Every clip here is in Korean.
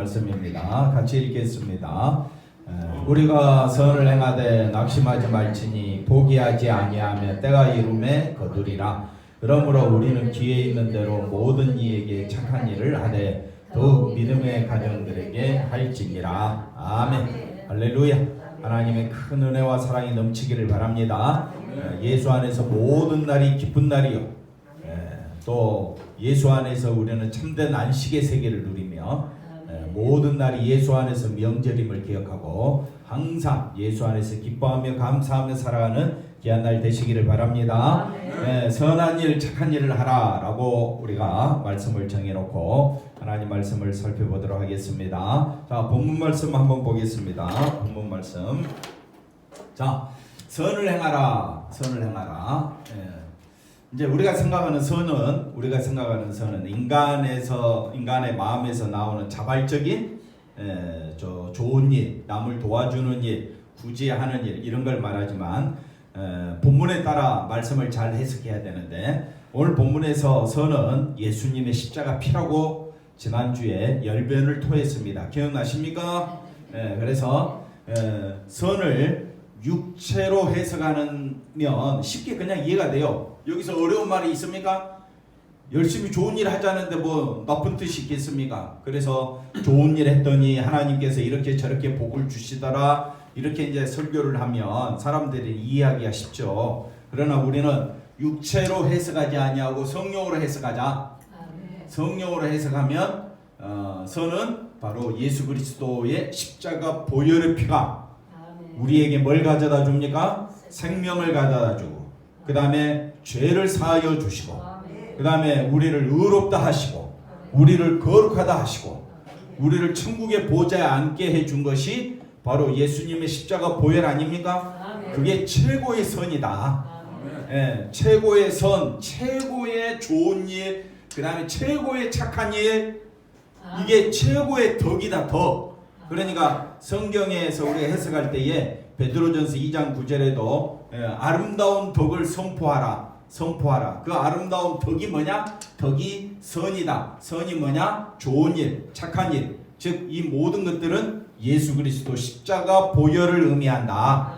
말씀입니다. 같이 읽겠습니다. 우리가 선을 행하되 낙심하지 말지니 포기하지 아니하며 때가 이름에 거두리라. 그러므로 우리는 기회 있는 대로 모든 이에게 착한 일을 하되 더욱 믿음의 가정들에게 할지니라. 아멘. 할렐루야. 하나님의 큰 은혜와 사랑이 넘치기를 바랍니다. 예수 안에서 모든 날이 기쁜 날이요, 또 예수 안에서 우리는 참된 안식의 세계를 누리며 모든 날이 예수 안에서 명절임을 기억하고 항상 예수 안에서 기뻐하며 감사하며 살아가는 귀한 날 되시기를 바랍니다. 선한 일 착한 일을 하라라고 우리가 말씀을 정해놓고 하나님 말씀을 살펴보도록 하겠습니다. 자, 본문 말씀 한번 보겠습니다. 본문 말씀. 자, 선을 행하라. 선을 행하라. 이제 우리가 생각하는 선은 인간의 마음에서 나오는 자발적인 좋은 일, 남을 도와주는 일, 구제하는 일, 이런 걸 말하지만 본문에 따라 말씀을 잘 해석해야 되는데, 오늘 본문에서 선은 예수님의 십자가 피라고 지난주에 열변을 토했습니다. 기억나십니까? 그래서 선을 육체로 해석하면 쉽게 그냥 이해가 돼요. 여기서 어려운 말이 있습니까? 열심히 좋은 일 하자는데 뭐 나쁜 뜻이 있겠습니까? 그래서 좋은 일 했더니 하나님께서 이렇게 저렇게 복을 주시더라, 이렇게 이제 설교를 하면 사람들이 이해하기가 쉽죠. 그러나 우리는 육체로 해석하지 아니하고 성령으로 해석하자. 성령으로 해석하면 선은 바로 예수 그리스도의 십자가 보혈의 피가 우리에게 뭘 가져다 줍니까? 생명을 가져다 주고, 그 다음에 죄를 사하여 주시고, 그 다음에 우리를 의롭다 하시고, 우리를 거룩하다 하시고, 우리를 천국의 보좌에 앉게 해준 것이 바로 예수님의 십자가 보혈 아닙니까? 그게 최고의 선이다. 최고의 선, 최고의 좋은 일, 그 다음에 최고의 착한 일, 이게 최고의 덕이다. 덕. 그러니까 성경에서 우리가 해석할 때에 베드로전서 2장 9절에도 아름다운 덕을 선포하라. 그 아름다운 덕이 뭐냐? 덕이 선이다. 선이 뭐냐? 좋은 일, 착한 일. 즉 이 모든 것들은 예수 그리스도 십자가 보혈을 의미한다.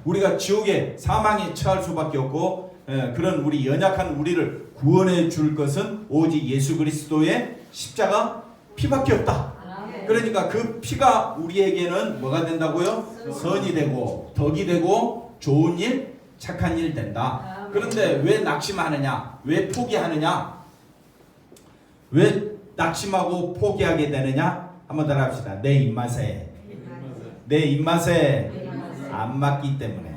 우리가 지옥에 사망에 처할 수밖에 없고, 그런 우리 연약한 우리를 구원해 줄 것은 오직 예수 그리스도의 십자가 피밖에 없다. 그러니까 그 피가 우리에게는 뭐가 된다고요? 선이 되고 덕이 되고 좋은 일, 착한 일 된다. 그런데 왜 낙심하느냐? 왜 포기하느냐? 왜 낙심하고 포기하게 되느냐? 한번 더 합시다. 내 입맛에 안 맞기 때문에.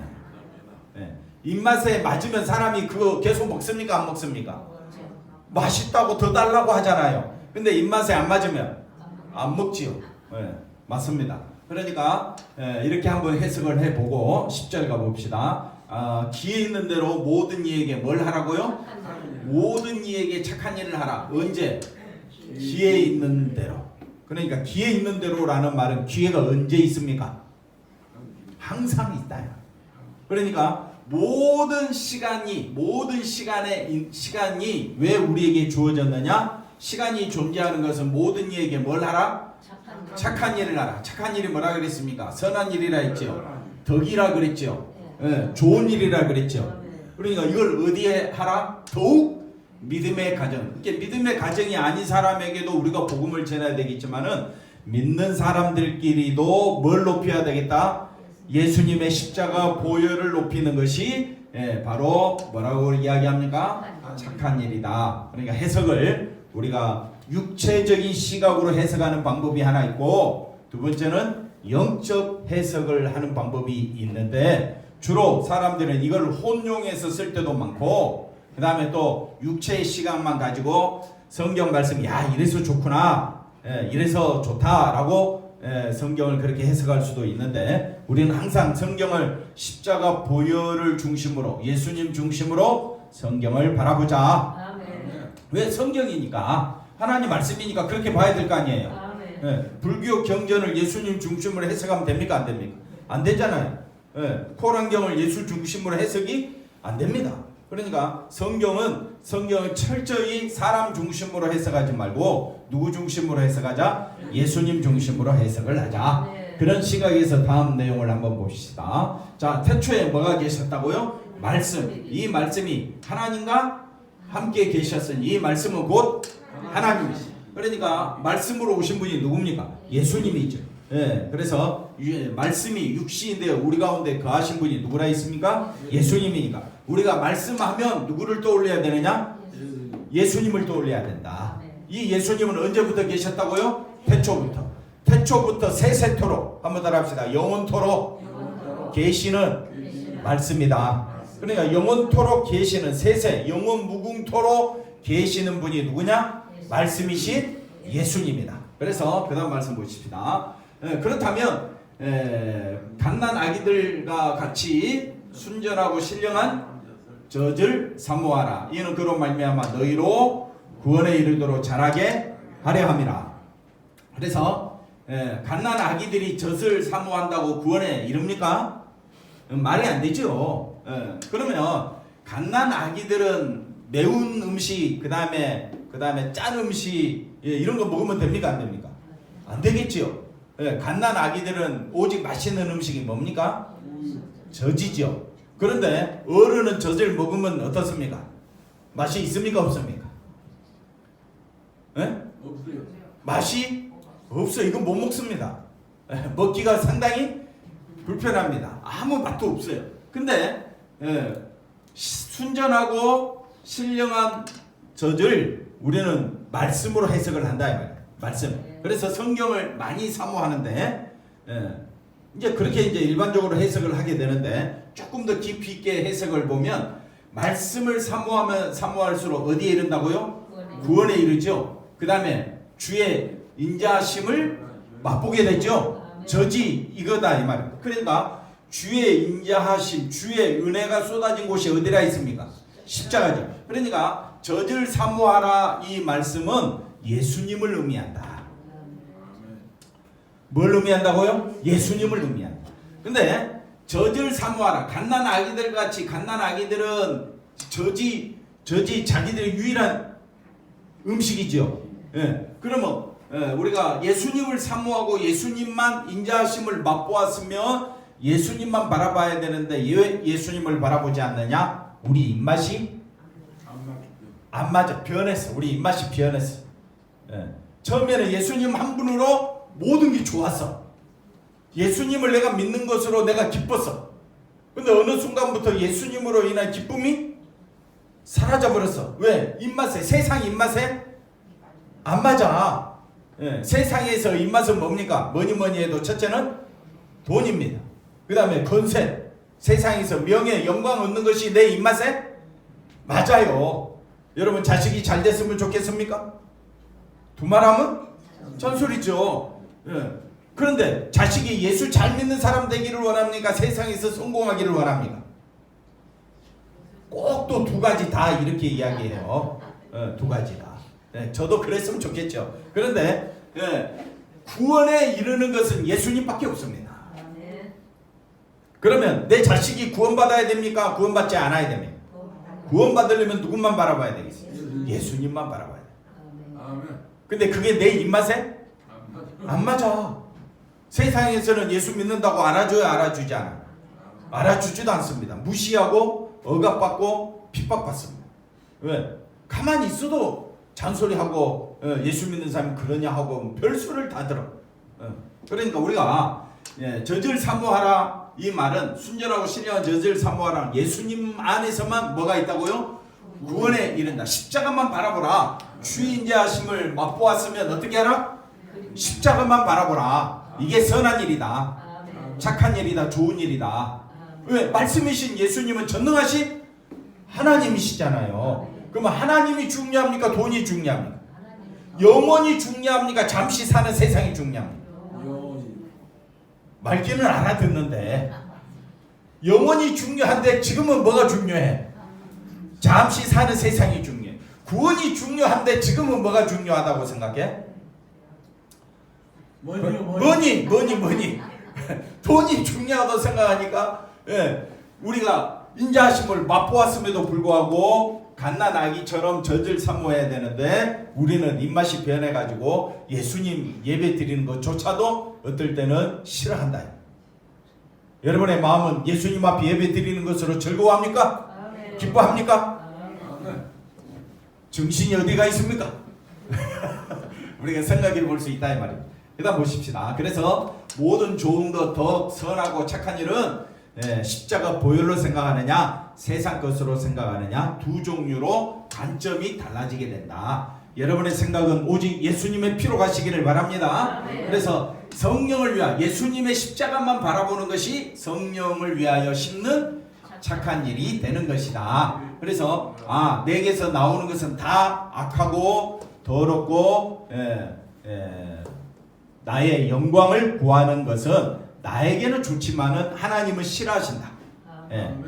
입맛에 맞으면 사람이 그거 계속 먹습니까? 안 먹습니까? 맛있다고 더 달라고 하잖아요. 근데 입맛에 안 맞으면 안 먹지요. 맞습니다. 그러니까 이렇게 한번 해석을 해보고 10절 가봅시다. 기회 있는 대로 모든 이에게 뭘 하라고요? 모든 이에게 착한 일을 하라. 언제? 기회 있는 대로. 그러니까 기회 있는 대로라는 말은 기회가 언제 있습니까? 항상 있다. 그러니까 모든 시간이 왜 우리에게 주어졌느냐? 시간이 존재하는 것은 모든 이에게 뭘 하라? 착한 일을 하라. 착한 일이 뭐라 그랬습니까? 선한 일이라 했죠. 덕이라 그랬죠. 좋은 일이라 그랬죠. 그러니까 이걸 어디에 하라? 더욱 믿음의 가정. 이게 믿음의 가정이 아닌 사람에게도 우리가 복음을 전해야 되겠지만은, 믿는 사람들끼리도 뭘 높여야 되겠다? 예수님의 십자가 보혈을 높이는 것이 바로 뭐라고 이야기합니까? 착한 일이다. 그러니까 해석을 우리가 육체적인 시각으로 해석하는 방법이 하나 있고, 두 번째는 영적 해석을 하는 방법이 있는데, 주로 사람들은 이걸 혼용해서 쓸 때도 많고, 그 다음에 또 육체의 시각만 가지고 성경 말씀, 야 이래서 좋구나, 이래서 좋다라고 성경을 그렇게 해석할 수도 있는데, 우리는 항상 성경을 십자가 보혈을 중심으로, 예수님 중심으로 성경을 바라보자. 왜? 성경이니까, 하나님 말씀이니까 그렇게 봐야 될 거 아니에요. 불교 경전을 예수님 중심으로 해석하면 됩니까? 안 됩니까? 안 되잖아요. 코란경을 예수 중심으로 해석이 안 됩니다. 그러니까 성경은 철저히 사람 중심으로 해석하지 말고 누구 중심으로 해석하자? 예수님 중심으로 해석을 하자. 네. 그런 시각에서 다음 내용을 한번 봅시다. 자, 태초에 뭐가 계셨다고요? 말씀. 이 말씀이 하나님과 함께 계셨으니 이 말씀은 곧 하나님이시. 그러니까 말씀으로 오신 분이 누굽니까? 예수님이죠. 예, 그래서 말씀이 육신인데 우리 가운데 거하신 분이 누구라 했습니까? 예수님이니까 우리가 말씀하면 누구를 떠올려야 되느냐? 예수님을 떠올려야 된다. 이 예수님은 언제부터 계셨다고요? 태초부터 세세토록 한번 따라합시다. 영원토록 계시는 말씀이다. 그러니까 영원토록 계시는 세세 영원무궁토록 계시는 분이 누구냐? 말씀이신 예수님이다. 그래서 그 다음 말씀 보십시다. 그렇다면 갓난 아기들과 같이 순전하고 신령한 젖을 사모하라. 이는 그로 말미암아 너희로 구원에 이르도록 자라게 하려 함이라. 그래서 갓난 아기들이 젖을 사모한다고 구원에 이릅니까? 말이 안 되죠. 그러면 갓난 아기들은 매운 음식 그 다음에 짠 음식 이런 거 먹으면 됩니까? 안 됩니까? 안 되겠지요. 갓난 아기들은 오직 맛있는 음식이 뭡니까? 젖이죠. 그런데 어른은 젖을 먹으면 어떻습니까? 맛이 있습니까? 없습니까? 없어요. 맛이 없어요. 이건 못 먹습니다. 먹기가 상당히 불편합니다. 아무 맛도 없어요. 근데 순전하고 신령한 젖을 우리는 말씀으로 해석을 한다 이 말이에요. 말씀. 그래서 성경을 많이 사모하는데 이제 그렇게 이제 일반적으로 해석을 하게 되는데 조금 더 깊이 있게 해석을 보면 말씀을 사모할수록 어디에 이른다고요? 구원에 이르죠. 그 다음에 주의 인자하심을 맛보게 되죠. 젖이 이거다 이 말이에요. 그러니까 주의 인자하심, 주의 은혜가 쏟아진 곳이 어디라 있습니까? 십자가죠. 그러니까 젖을 사모하라 이 말씀은 예수님을 의미한다. 뭘 의미한다고요? 예수님을 의미한다. 근데 젖을 사모하라. 갓난 아기들 같이 갓난 아기들은 젖이 자기들의 유일한 음식이죠. 그러면 우리가 예수님을 사모하고 예수님만 인자하심을 맛보았으면 예수님만 바라봐야 되는데 왜 예수님을 바라보지 않느냐? 우리 입맛이 안 맞아. 변했어. 우리 입맛이 변했어. 처음에는 예수님 한 분으로 모든 게 좋았어. 예수님을 내가 믿는 것으로 내가 기뻤어. 근데 어느 순간부터 예수님으로 인한 기쁨이 사라져버렸어. 왜? 입맛에, 세상 입맛에 안 맞아. 세상에서 입맛은 뭡니까? 뭐니 해도 첫째는 돈입니다. 그 다음에 권세, 세상에서 명예, 영광 얻는 것이 내 입맛에 맞아요. 여러분 자식이 잘 됐으면 좋겠습니까? 두말하면 잔소리죠. 그런데 자식이 예수 잘 믿는 사람 되기를 원합니까? 세상에서 성공하기를 원합니까? 꼭 또 두 가지 다 이렇게 이야기해요. 두 가지 다. 저도 그랬으면 좋겠죠. 그런데 구원에 이르는 것은 예수님밖에 없습니다. 그러면 내 자식이 구원받아야 됩니까? 구원받지 않아야 됩니까? 구원받으려면 누구만 바라봐야 되겠어요? 예수님만 바라봐야 돼요. 근데 그게 내 입맛에 안 맞아. 세상에서는 예수 믿는다고 알아줘야 알아주지 않아. 알아주지도 않습니다. 무시하고 억압받고 핍박받습니다. 왜? 가만히 있어도 잔소리하고 예수 믿는 사람이 그러냐 하고 별수를 다 들어. 그러니까 우리가 젖을 사모하라 이 말은 순전하고 신령한 젖을 사모하라. 예수님 안에서만 뭐가 있다고요? 구원에 이른다. 십자가만 바라보라. 주의 인자하심을 맛보았으면 어떻게 하라? 십자가만 바라보라. 이게 선한 일이다. 착한 일이다. 좋은 일이다. 왜? 말씀이신 예수님은 전능하신 하나님이시잖아요. 그러면 하나님이 중요합니까? 돈이 중요합니까? 영원히 중요합니까? 잠시 사는 세상이 중요합니까? 말귀는 알아듣는데 영원히 중요한데 지금은 뭐가 중요해? 잠시 사는 세상이 중요해. 구원이 중요한데 지금은 뭐가 중요하다고 생각해? 뭐니 돈이 중요하다고 생각하니까 우리가 인자하심을 맛보았음에도 불구하고 갓난 아기처럼 젖을 사모해야 되는데 우리는 입맛이 변해가지고 예수님 예배 드리는 것조차도 어떨 때는 싫어한다. 여러분의 마음은 예수님 앞에 예배 드리는 것으로 즐거워합니까? 아멘. 기뻐합니까? 아멘. 정신이 어디가 있습니까? 우리가 생각해 볼 수 있다 이 말입니다. 그 다음 보십시다. 그래서 모든 좋은 것, 더 선하고 착한 일은 십자가 보혈로 생각하느냐 세상 것으로 생각하느냐 두 종류로 관점이 달라지게 된다. 여러분의 생각은 오직 예수님의 피로 가시기를 바랍니다. 아멘. 그래서 성령을 위하여 예수님의 십자가만 바라보는 것이 성령을 위하여 심는 착한 일이 되는 것이다. 그래서 내게서 나오는 것은 다 악하고 더럽고 나의 영광을 구하는 것은 나에게는 좋지만은 하나님은 싫어하신다.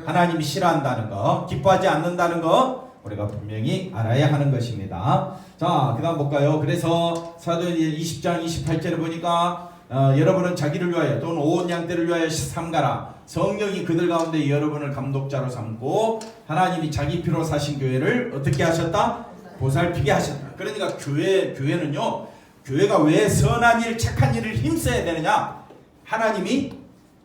하나님이 싫어한다는 거, 기뻐하지 않는다는 거 우리가 분명히 알아야 하는 것입니다. 자, 그 다음 볼까요? 그래서 사도행전 20장 28절에 보니까 여러분은 자기를 위하여 또는 온 양떼를 위하여 삼가라. 성령이 그들 가운데 여러분을 감독자로 삼고 하나님이 자기 피로 사신 교회를 어떻게 하셨다? 보살피게 하셨다. 그러니까 교회는요, 교회가 왜 선한 일, 착한 일을 힘써야 되느냐? 하나님이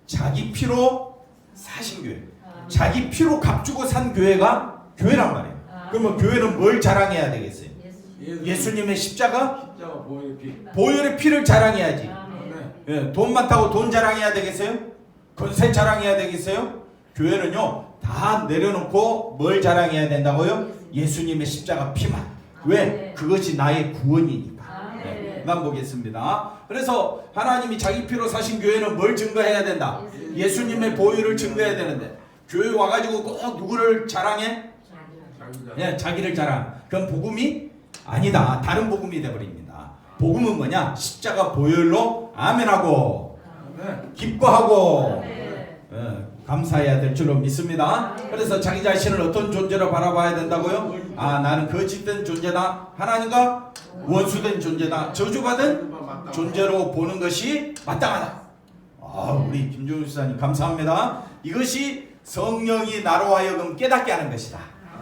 자기 피로 사신 교회, 자기 피로 값주고 산 교회가 교회란 말이에요. 그러면 교회는 뭘 자랑해야 되겠어요? 예수님의 십자가 보혈의 피를 자랑해야지. 돈 많다고 돈 자랑해야 되겠어요? 권세 자랑해야 되겠어요? 교회는요 다 내려놓고 뭘 자랑해야 된다고요? 예수님의 십자가 피만. 왜? 그것이 나의 구원이니까. 난 보겠습니다. 그래서 하나님이 자기 피로 사신 교회는 뭘 증거해야 된다? 예수님의 보혈을 증거해야 되는데 교회 와가지고 꼭 누구를 자랑해? 자기를 자랑. 그건 복음이 아니다. 다른 복음이 되어버립니다. 복음은 뭐냐? 십자가 보혈로 아멘하고 기뻐하고 감사해야 될 줄로 믿습니다. 그래서 자기 자신을 어떤 존재로 바라봐야 된다고요? 나는 거짓된 존재다. 하나님과 원수된 존재다. 저주받은 존재로 보는 것이 마땅하다. 우리 김종우 지사님 감사합니다. 이것이 성령이 나로 하여금 깨닫게 하는 것이다.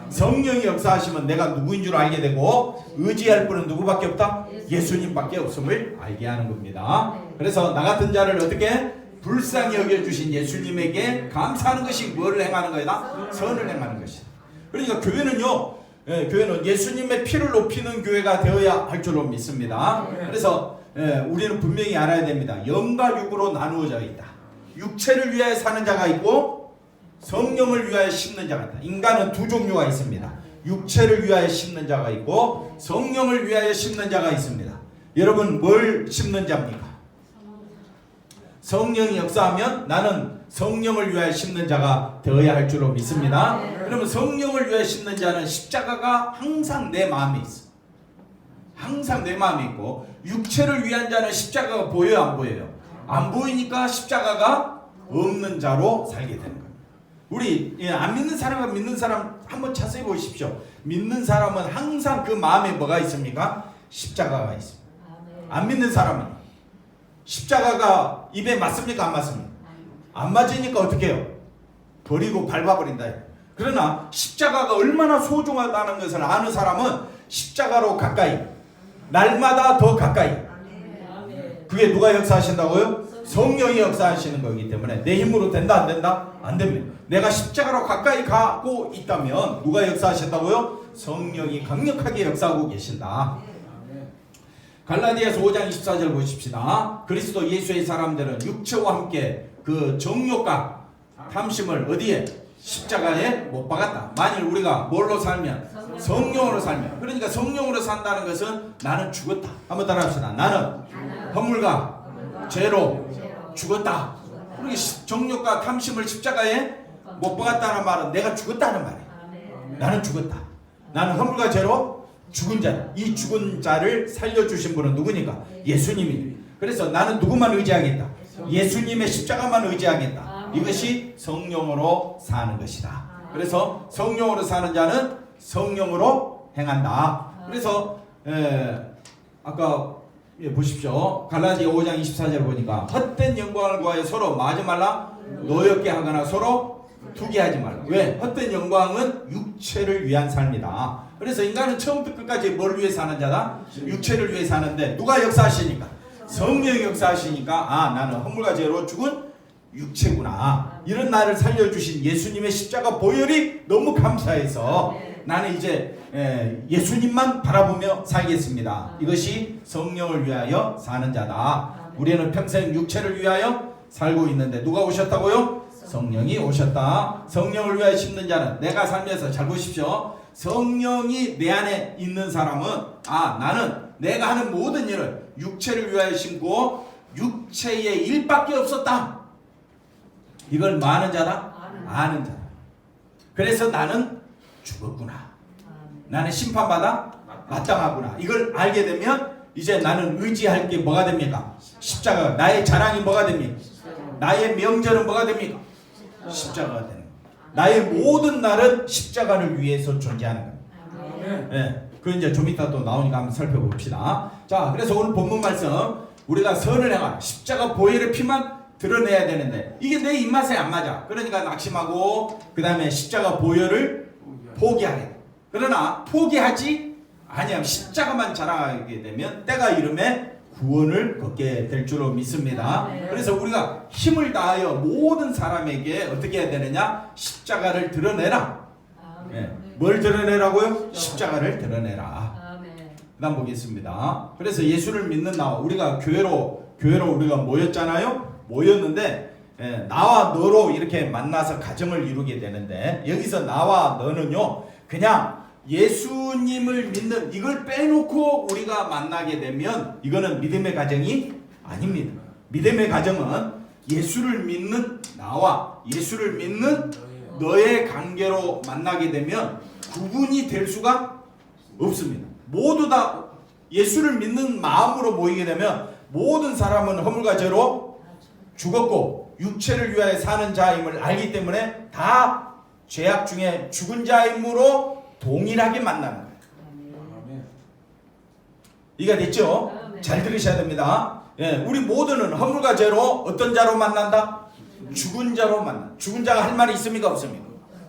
성령이 역사하시면 내가 누구인 줄 알게 되고 의지할 분은 누구밖에 없다? 예수님밖에 없음을 알게 하는 겁니다. 그래서 나 같은 자를 어떻게? 불쌍히 여겨주신 예수님에게 감사하는 것이 뭐를 행하는 거다? 선을 행하는 것이다. 그러니까 교회는요, 교회는 예수님의 피를 높이는 교회가 되어야 할 줄로 믿습니다. 그래서 우리는 분명히 알아야 됩니다. 영과 육으로 나누어져 있다. 육체를 위하여 사는 자가 있고 성령을 위하여 심는 자가 있다. 인간은 두 종류가 있습니다. 육체를 위하여 심는 자가 있고 성령을 위하여 심는 자가 있습니다. 여러분 뭘 심는 자입니까? 성령이 역사하면 나는 성령을 위하여 심는 자가 되어야 할 줄로 믿습니다. 그러면 성령을 위하여 심는 자는 십자가가 항상 내 마음에 있어. 항상 내 마음에 있고 육체를 위한 자는 십자가가 보여요, 안 보여요? 안 보이니까 십자가가 없는 자로 살게 되는 거예요. 우리 안 믿는 사람과 믿는 사람 한번 자세히 보십시오. 믿는 사람은 항상 그 마음에 뭐가 있습니까? 십자가가 있습니다. 안 믿는 사람은 십자가가 입에 맞습니까? 안 맞습니까? 안 맞으니까 어떻게 해요? 버리고 밟아버린다. 그러나 십자가가 얼마나 소중하다는 것을 아는 사람은 십자가로 가까이, 날마다 더 가까이. 그게 누가 역사하신다고요? 성령이 역사하시는 거기 때문에 내 힘으로 된다 안 된다? 안 됩니다. 내가 십자가로 가까이 가고 있다면 누가 역사하신다고요? 성령이 강력하게 역사하고 계신다. 갈라디아서 5장 24절 보십시다. 그리스도 예수의 사람들은 육체와 함께 그 정욕과 탐심을 어디에? 십자가에 못 박았다. 만일 우리가 뭘로 살면? 성령으로 살면. 그러니까 성령으로 산다는 것은 나는 죽었다. 한번 따라합시다. 나는 허물과 죄로 죽었다. 그러니 정욕과 탐심을 십자가에 못 박았다는 말은 내가 죽었다는 말이에요. 나는 죽었다. 나는 허물과 죄로 죽은 자. 이 죽은 자를 살려주신 분은 누구니까? 예수님이. 그래서 나는 누구만 의지하겠다? 예수님의 십자가만 의지하겠다. 이것이 성령으로 사는 것이다. 그래서 성령으로 사는 자는 성령으로 행한다. 그래서 아까 보십시오. 갈라디아 5장 24절 보니까 헛된 영광을 구하여 서로 마지 말라 노엽게 하거나 서로 투기 하지 말라. 왜? 헛된 영광은 육체를 위한 삶이다. 그래서 인간은 처음부터 끝까지 뭘 위해 사는 자다? 육체를 위해 사는데 누가 역사하시니까? 성령이 역사하시니까 아, 나는 허물과 죄로 죽은 육체구나. 이런 나를 살려주신 예수님의 십자가 보혈이 너무 감사해서 나는 이제 예수님만 바라보며 살겠습니다. 이것이 성령을 위하여 사는 자다. 우리는 평생 육체를 위하여 살고 있는데 누가 오셨다고요? 성령이 오셨다. 성령을 위하여 심는 자는 내가 살면서 잘 보십시오. 성령이 내 안에 있는 사람은 아, 나는 내가 하는 모든 일을 육체를 위하여 심고 육체의 일밖에 없었다. 이걸 뭐 하는 자다? 아는 자다. 그래서 나는 죽었구나. 나는 심판받아 마땅하구나. 이걸 알게 되면 이제 나는 의지할 게 뭐가 됩니까? 십자가. 나의 자랑이 뭐가 됩니까? 나의 명절은 뭐가 됩니까? 십자가가 되는 거예요. 나의 모든 날은 십자가를 위해서 존재하는 거예요. 네. 그 이제 좀 이따 또 나오니까 한번 살펴봅시다. 자, 그래서 오늘 본문 말씀 우리가 선을 행하라. 십자가 보혈의 피만 드러내야 되는데 이게 내 입맛에 안 맞아. 그러니까 낙심하고 그 다음에 십자가 보혈을 포기하게 돼. 그러나 포기하지 아니하면 십자가만 자랑하게 되면 때가 이름에 구원을 걷게 될 줄로 믿습니다. 그래서 우리가 힘을 다하여 모든 사람에게 어떻게 해야 되느냐? 십자가를 드러내라. 네. 뭘 드러내라고요? 십자가를 드러내라. 그 다음 보겠습니다. 그래서 예수를 믿는 나와 우리가 교회로 우리가 모였잖아요. 모였는데 나와 너로 이렇게 만나서 가정을 이루게 되는데 여기서 나와 너는요 그냥 예수님을 믿는 이걸 빼놓고 우리가 만나게 되면 이거는 믿음의 가정이 아닙니다. 믿음의 가정은 예수를 믿는 나와 예수를 믿는 너의 관계로 만나게 되면 구분이 될 수가 없습니다. 모두 다 예수를 믿는 마음으로 모이게 되면 모든 사람은 허물과 죄로 죽었고 육체를 위하여 사는 자임을 알기 때문에 다 죄악 중에 죽은 자임으로 동일하게 만나는 거예요. 이해가 됐죠? 잘 들으셔야 됩니다. 예, 우리 모두는 허물과 죄로 어떤 자로 만난다? 죽은 자로 만나. 죽은 자가 할 말이 있습니까? 없습니까?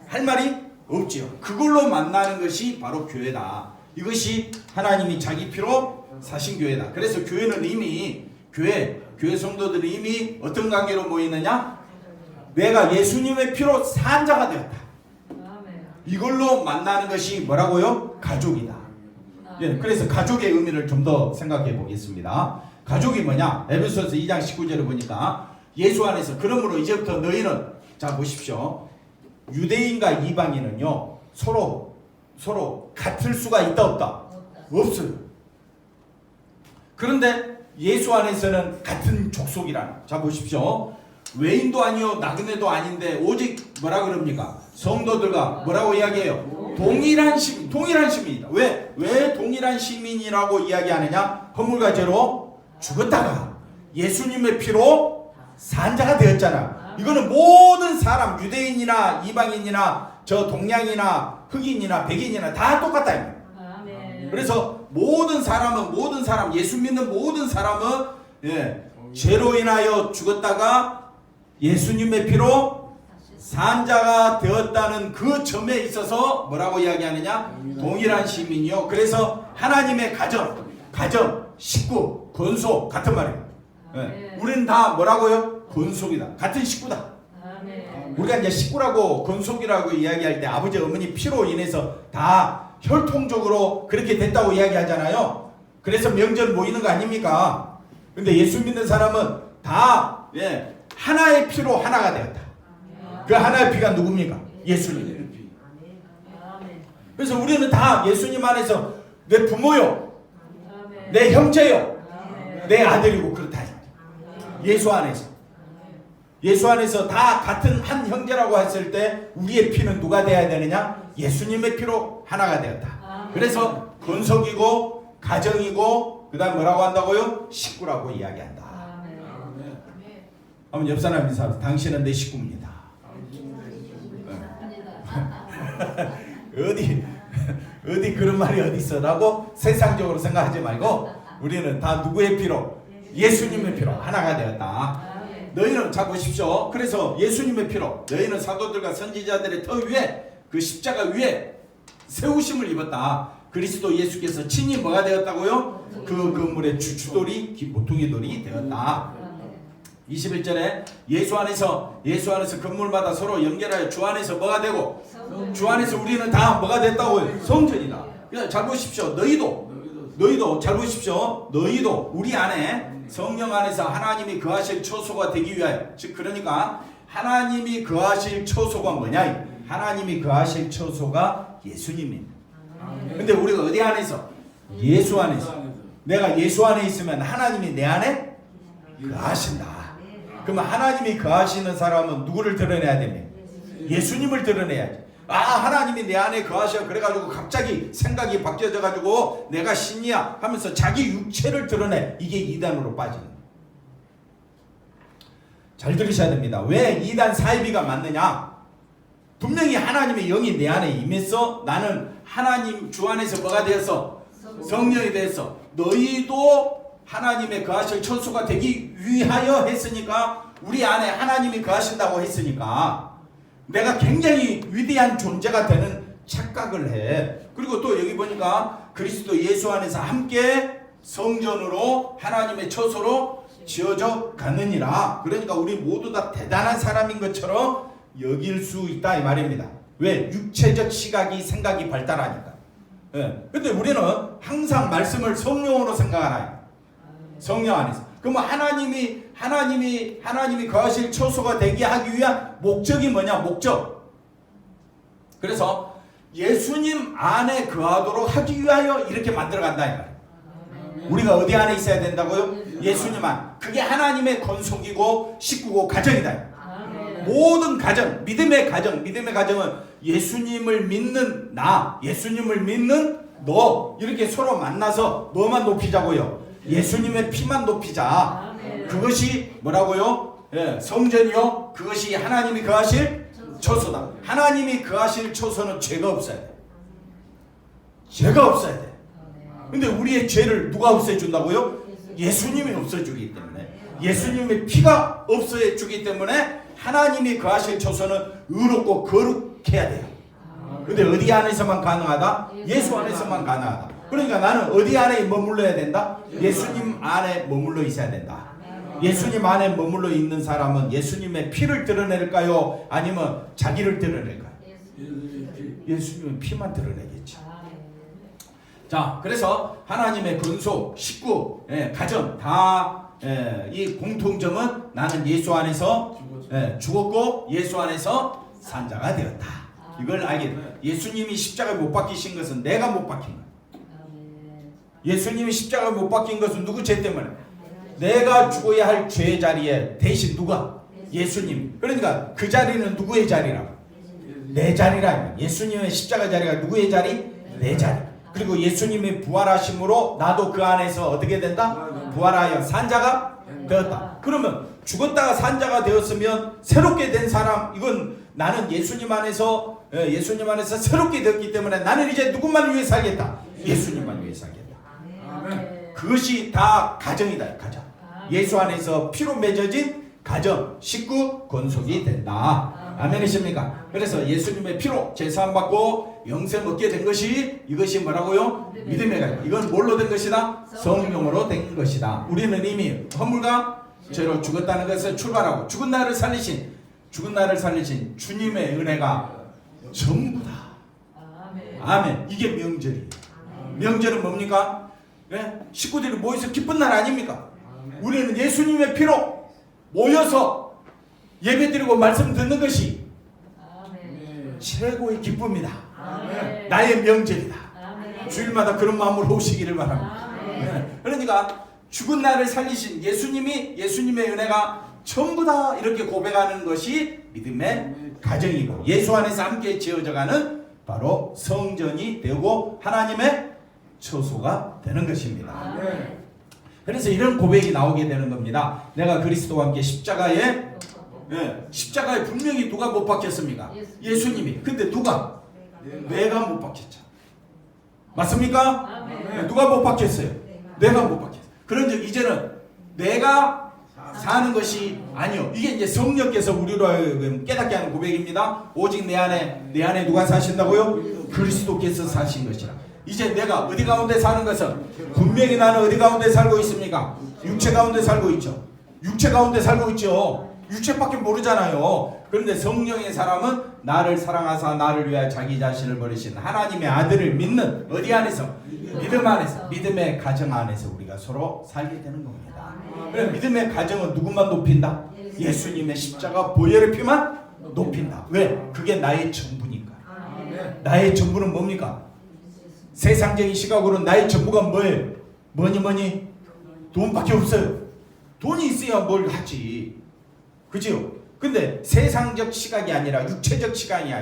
할 말이 없지요. 그걸로 만나는 것이 바로 교회다. 이것이 하나님이 자기 피로 사신 교회다. 그래서 교회는 이미 교회 성도들이 이미 어떤 관계로 모이느냐? 내가 예수님의 피로 산 자가 되었다. 이걸로 만나는 것이 뭐라고요? 가족이다. 예, 그래서 가족의 의미를 좀 더 생각해 보겠습니다. 가족이 뭐냐? 에베소서 2장 19절을 보니까 예수 안에서 그러므로 이제부터 너희는 자 보십시오. 유대인과 이방인은요 서로 같을 수가 있다 없다? 없어요. 그런데 예수 안에서는 같은 족속이라는. 자 보십시오. 외인도 아니요 나그네도 아닌데 오직 뭐라 그럽니까? 성도들과 뭐라고 이야기해요? 동일한 시민이다. 왜 동일한 시민이라고 이야기하느냐? 허물과 죄로 죽었다가 예수님의 피로 산 자가 되었잖아. 이거는 모든 사람 유대인이나 이방인이나 저 동양이나 흑인이나 백인이나 다 똑같다. 그래서 모든 사람 예수 믿는 모든 사람은 죄로 인하여 죽었다가 예수님의 피로 산 자가 되었다는 그 점에 있어서 뭐라고 이야기하느냐? 동일한 시민이요. 그래서 하나님의 가정, 식구, 건속 같은 말이에요. 우리는 다 뭐라고요? 건속이다. 같은 식구다. 우리가 이제 식구라고 건속이라고 이야기할 때 아버지 어머니 피로 인해서 다 혈통적으로 그렇게 됐다고 이야기하잖아요. 그래서 명절 모이는 거 아닙니까? 근데 예수 믿는 사람은 다 하나의 피로 하나가 되었다. 그 하나의 피가 누굽니까? 예수님. 그래서 우리는 다 예수님 안에서 내 부모요, 내 형제요, 내 아들이고 그렇다. 예수 안에서 다 같은 한 형제라고 했을 때 우리의 피는 누가 되어야 되느냐? 예수님의 피로 하나가 되었다. 그래서 건속이고 가정이고 그 다음 뭐라고 한다고요? 식구라고 이야기한다. 한번 옆 사람 인사하세요. 당신은 내 식구입니다. 어디 그런 말이 어디 있어라고 세상적으로 생각하지 말고 우리는 다 누구의 피로? 예수님의 피로 하나가 되었다. 너희는 자 보십시오. 그래서 예수님의 피로 너희는 사도들과 선지자들의 터 위에 그 십자가 위에 세우심을 입었다. 그리스도 예수께서 친히 뭐가 되었다고요? 그 건물의 주돌이 모퉁이 돌이 되었다. 21절에 예수 안에서 건물마다 서로 연결하여 주 안에서 뭐가 되고 주 안에서 우리는 다 뭐가 됐다고요? 성전이다. 잘 보십시오. 너희도 잘 보십시오. 너희도 우리 안에 성령 안에서 하나님이 거하실 처소가 되기 위하여, 즉 그러니까 하나님이 거하실 처소가 뭐냐? 하나님이 거하실 처소가 예수님입니다. 근데 우리가 어디 안에서? 예수 안에서. 내가 예수 안에 있으면 하나님이 내 안에 거하신다. 그러면 하나님이 거하시는 사람은 누구를 드러내야 됩니까? 예수님을 드러내야지. 하나님이 내 안에 거하셔. 그래가지고 갑자기 생각이 바뀌어져가지고 내가 신이야 하면서 자기 육체를 드러내. 이게 이단으로 빠지는 거예요. 잘 들으셔야 됩니다. 왜 이단 사이비가 맞느냐? 분명히 하나님의 영이 내 안에 임했어. 나는 하나님 주 안에서 뭐가 되었어? 성령이 되었어. 너희도 하나님의 거하실 처소가 되기 위하여 했으니까, 우리 안에 하나님이 거하신다고 했으니까 내가 굉장히 위대한 존재가 되는 착각을 해. 그리고 또 여기 보니까 그리스도 예수 안에서 함께 성전으로 하나님의 처소로 지어져 가느니라. 그러니까 우리 모두 다 대단한 사람인 것처럼 여길 수 있다 이 말입니다. 왜? 육체적 시각이 생각이 발달하니까. 근데 우리는 항상 말씀을 성령으로 생각하나요? 성령 안에서. 그러면 하나님이 거하실 처소가 되게 하기 위한 목적이 뭐냐? 목적. 그래서 예수님 안에 거하도록 하기 위하여 이렇게 만들어 간다 이 말이에요. 우리가 어디 안에 있어야 된다고요? 예수님 안. 그게 하나님의 건속이고 식구고 가정이다. 모든 가정, 믿음의 가정은 예수님을 믿는 나, 예수님을 믿는 너, 이렇게 서로 만나서 뭐만 높이자고요? 예수님의 피만 높이자. 그것이 뭐라고요? 성전이요. 그것이 하나님이 거하실 처소다. 하나님이 거하실 처소는 죄가 없어야 돼. 죄가 없어야 돼. 근데 우리의 죄를 누가 없애준다고요? 예수님이 없애주기 때문에. 예수님의 피가 없애주기 때문에 하나님이 거하실 처소는 의롭고 거룩해야 돼요. 근데 어디 안에서만 가능하다? 예수 안에서만 가능하다. 그러니까 나는 어디 안에 머물러야 된다? 예수님 안에 머물러 있어야 된다. 예수님 안에 머물러 있는 사람은 예수님의 피를 드러낼까요? 아니면 자기를 드러낼까요? 예수님의 피만 드러내겠죠. 자, 그래서 하나님의 건속, 식구, 가정 다 이 공통점은 나는 예수 안에서 죽었고 예수 안에서 산 자가 되었다. 이걸 알게 돼. 예수님이 십자가에 못 박히신 것은 내가 못 박힌 거야. 예수님이 십자가에 못 박힌 것은 누구 죄 때문에? 내가 죽어야 할 죄의 자리에 대신 누가? 예수님. 그러니까 그 자리는 누구의 자리라고? 내 자리라. 예수님의 십자가 자리가 누구의 자리? 내 자리. 그리고 예수님이 부활하심으로 나도 그 안에서 어떻게 된다? 부활하여 산자가 되었다. 그러면 죽었다가 산자가 되었으면 새롭게 된 사람, 이건 나는 예수님 안에서 새롭게 되었기 때문에 나는 이제 누구만 위해 살겠다? 예수님만 위해 살겠다. 그것이 다 가정이다. 가정. 예수 안에서 피로 맺어진 가정, 식구, 건속이 된다. 아멘이십니까? 그래서 예수님의 피로 제사함 받고 영생 얻게 된 것이, 이것이 뭐라고요? 믿음의 가정. 이건 뭘로 된 것이다? 성령으로 된 것이다. 우리는 이미 허물과 죄로 죽었다는 것을 출발하고 죽은 나를 살리신 주님의 은혜가 전부다. 아멘. 이게 명절이에요. 명절은 뭡니까? 식구들이 모여서 기쁜 날 아닙니까? 우리는 예수님의 피로 모여서 예배드리고 말씀 듣는 것이 최고의 기쁨이다. 나의 명절이다. 주일마다 그런 마음으로 오시기를 바랍니다. 그러니까 죽은 나를 살리신 예수님의 은혜가 전부다, 이렇게 고백하는 것이 믿음의 가정이고 예수 안에서 함께 지어져가는 바로 성전이 되고 하나님의 처소가 되는 것입니다. 그래서 이런 고백이 나오게 되는 겁니다. 내가 그리스도와 함께 십자가에 분명히 누가 못 박혔습니까? 예수님이. 근데 누가? 내가 못 박혔죠. 맞습니까? 누가 못 박혔어요? 내가 못 박혔어요. 그런즉 이제는 내가 사는 것이 아니요. 이게 이제 성령께서 우리로 하여금 깨닫게 하는 고백입니다. 오직 내 안에 누가 사신다고요? 그리스도께서 사신 것이라. 이제 내가 어디 가운데 사는 것은 분명히 나는 어디 가운데 살고 있습니까? 육체 가운데 살고 있죠. 육체 가운데 살고 있죠. 육체밖에 모르잖아요. 그런데 성령의 사람은 나를 사랑하사 나를 위하여 자기 자신을 버리신 하나님의 아들을 믿는 어디 안에서? 믿음 안에서, 믿음의 가정 안에서 우리가 서로 살게 되는 겁니다. 그럼 믿음의 가정은 누구만 높인다? 예수님의 십자가 보혈의 피만 높인다. 왜? 그게 나의 전부니까. 나의 전부는 뭡니까? 세상적인 시각으로 나의 전부가 뭐예요? 뭐니? 돈밖에 없어요. 돈이 있어야 뭘 하지. 그죠? 근데 세상적 시각이 아니라 육체적 시각이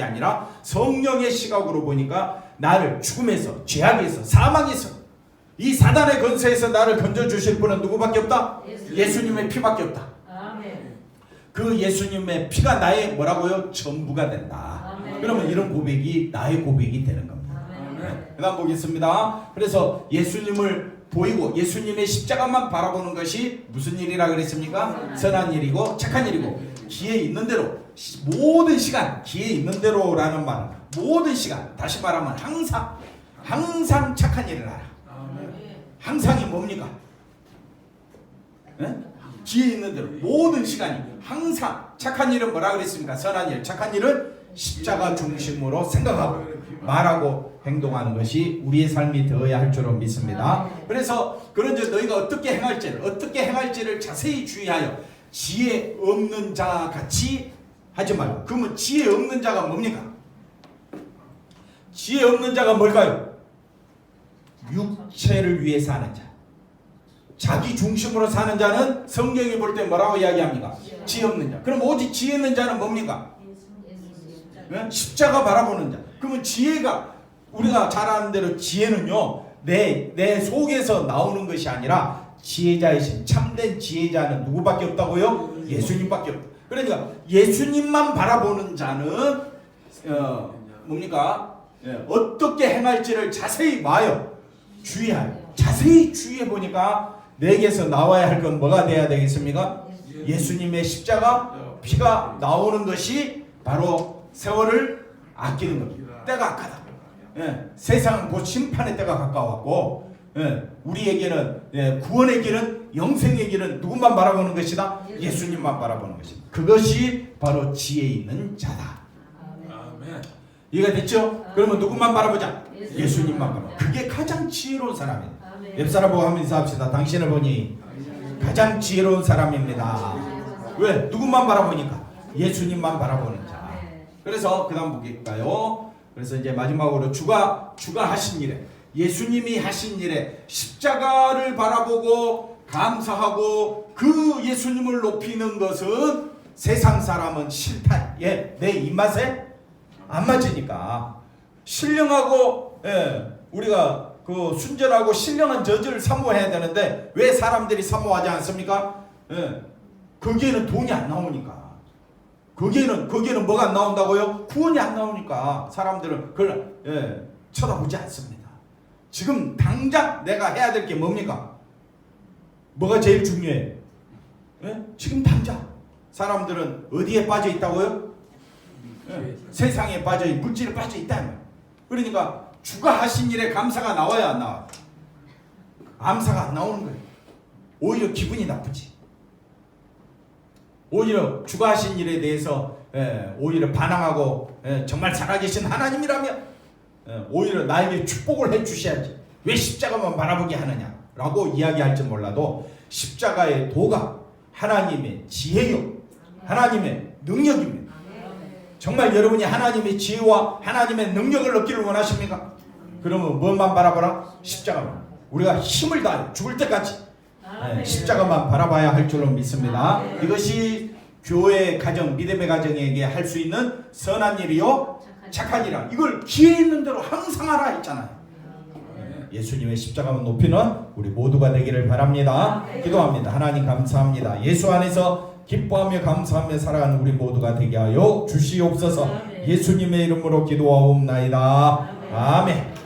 아니라 성령의 시각으로 보니까 나를 죽음에서, 죄악에서, 사망에서, 이 사단의 권세에서 나를 건져주실 분은 누구밖에 없다? 예수님의 피밖에 없다. 그 예수님의 피가 나의 뭐라고요? 전부가 된다. 그러면 이런 고백이 나의 고백이 되는 겁니다. 그 다음 보겠습니다. 그래서 예수님을 보이고 예수님의 십자가만 바라보는 것이 무슨 일이라 그랬습니까? 선한 일이고 착한 일이고 기회 있는 대로 모든 시간 기회 있는 대로라는 말은 모든 시간 다시 말하면 항상 착한 일을 하라. 항상이 뭡니까? 네? 기회 있는 대로 모든 시간이 항상 착한 일은 뭐라 그랬습니까? 선한 일 착한 일은 십자가 중심으로 생각하고 말하고 행동하는 것이 우리의 삶이 되어야 할 줄로 믿습니다. 그래서 그런즉 너희가 어떻게 행할지를 자세히 주의하여 지혜 없는 자 같이 하지 말고. 그러면 지혜 없는 자가 뭡니까? 지혜 없는 자가 뭘까요? 육체를 위해 사는 자, 자기 중심으로 사는 자는 성경이 볼 때 뭐라고 이야기합니까? 지혜 없는 자. 그럼 오직 지혜 있는 자는 뭡니까? 십자가 바라보는 자. 그러면 지혜가 우리가 잘 아는 대로 지혜는요 내 속에서 나오는 것이 아니라 지혜자이신 참된 지혜자는 누구밖에 없다고요? 예수님밖에 없다. 그러니까 예수님만 바라보는 자는 뭡니까? 어떻게 행할지를 자세히 봐요. 주의하여. 자세히 주의해 보니까 내게서 나와야 할 건 뭐가 돼야 되겠습니까? 예수님의 십자가 피가 나오는 것이 바로 세월을 아끼는 겁니다. 때가 악하다. 세상은 곧 심판의 때가 가까웠고 우리에게는 구원의 길은 영생의 길은 누구만 바라보는 것이다? 예수님만 바라보는 것이다. 그것이 바로 지혜 있는 자다. 이해가 됐죠? 그러면 누구만 바라보자? 예수님만 바라보자. 그게 가장 지혜로운 사람이다. 옆 사람 보고 한번 인사합시다. 당신을 보니 가장 지혜로운 사람입니다. 왜? 누구만 바라보니까? 예수님만 바라보는 자. 그래서 그 다음 볼까요? 그래서 이제 마지막으로 주가 하신 일에, 예수님이 하신 일에 십자가를 바라보고 감사하고 그 예수님을 높이는 것은 세상 사람은 싫다. 내 입맛에 안 맞으니까. 신령하고 우리가 그 순전하고 신령한 저주를 사모해야 되는데 왜 사람들이 사모하지 않습니까? 거기에는 돈이 안 나오니까. 거기에는 뭐가 안 나온다고요? 구원이 안 나오니까 사람들은 그걸 쳐다보지 않습니다. 지금 당장 내가 해야 될 게 뭡니까? 뭐가 제일 중요해요? 지금 당장 사람들은 어디에 빠져 있다고요? 세상에 빠져 있고 물질에 빠져 있다. 그러니까 주가 하신 일에 감사가 나와야 안 나와요? 감사가 안 나오는 거예요. 오히려 기분이 나쁘지. 오히려 주가 하신 일에 대해서 오히려 반항하고 정말 살아계신 하나님이라면 오히려 나에게 축복을 해주셔야지 왜 십자가만 바라보게 하느냐 라고 이야기할지 몰라도 십자가의 도가 하나님의 지혜요 하나님의 능력입니다. 정말 여러분이 하나님의 지혜와 하나님의 능력을 얻기를 원하십니까? 그러면 뭐만 바라보라? 십자가만. 우리가 힘을 다해 죽을 때까지 십자가만 바라봐야 할 줄로 믿습니다. 이것이 교회 가정, 믿음의 가정에게 할 수 있는 선한 일이요 착한 일이라. 이걸 기회 있는 대로 항상 하라 했잖아요. 예수님의 십자가만 높이는 우리 모두가 되기를 바랍니다. 기도합니다. 하나님 감사합니다. 예수 안에서 기뻐하며 감사하며 살아가는 우리 모두가 되게 하여 주시옵소서. 예수님의 이름으로 기도하옵나이다. 아멘.